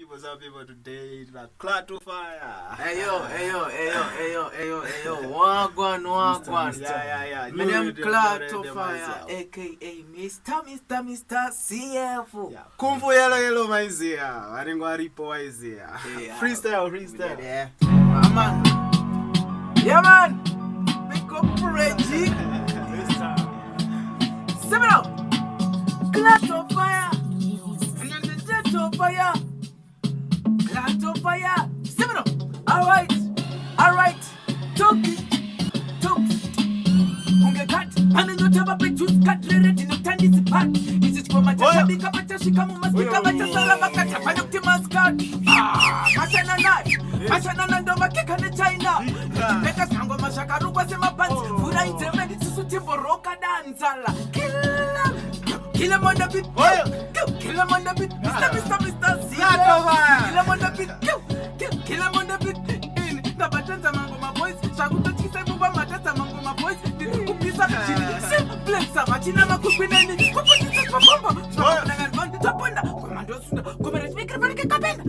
Some people today like Clatoh fire. Ayo. Wagwan. Yeah. My name Clatoh fire, aka Mr. CF. Yeah. Kumfu yellow maizia. Waringwa ripo waizia. Freestyle. Yeah. Man. Pick up Reggie. Seven up. Clatoh fire. Clatoh fire. Seven up. All right. Talk. Ungekat. Ananyotaba petu katlere dinotandi sipat. This is for my tabika patashika mumasika matasala makata panukti maskat. Mashana ndo makeka ne China. Peka sango mashakaruba sema pants. Fura iteme susuti boroka danzala. Kill him on the beat. Kill him on the beat. Mr. Clatoh fire. Kill him on the beat. Kill him on the beat. In the batanza mango my boys. Shaguto chise buba matata mango my boys. Kupisa chini. Simplexa machina makupineni. Kupisa papomba. Shwabananga tapona. Komando sunda. Komere speaker panike kapenda.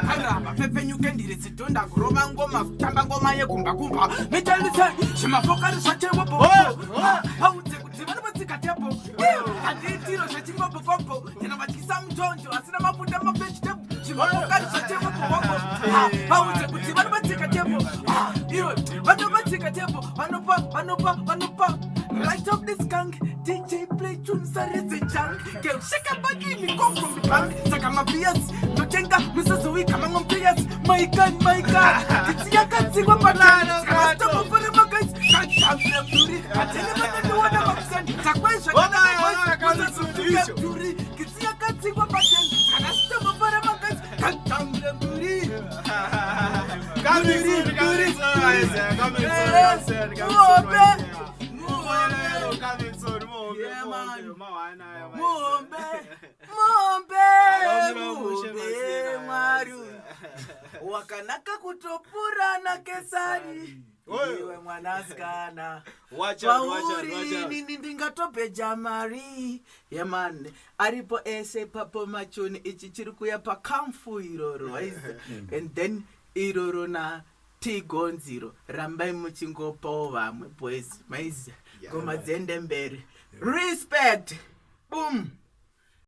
Araba pepe nyukendire sitonda kuroba ngoma tamba ngoma ye kumba. Metalisa shima fokari shache wapo. Haute kutimana batikatepo. Anditiro shachimba popo. Tena batikisa mtonjo asina mafunda vegetable. Shima fokari shache wapo. Haute kutimana batikatepo. Yo, bano batikatepo. Banopa. Light up this gang. DJ play tunes are the junk. Girl, shake a body, me come from the bank. Saka my BS. No tenga, Mr. Zoe, come on PS. My God. It's ya can't see what I'm stop over the markets. Can't shout them beauty. I tell you what I'm saying. Takwa shaka beauty. It's ya can't see what I'm saying. Stop over the markets. Can't shout them beauty. Coming soon. Maru. Wakanaka kutopura na kesari. Iwe mwanaskana. Wacha. Ndingatope jamari. Yemane. Aripo ese papo machoni ichichiruku ya pakamfu iroro. And then iroro na T-Gonziro. Rambai muchingopo vamwe boys. Maize. Goma zende mbere. Respect. Boom.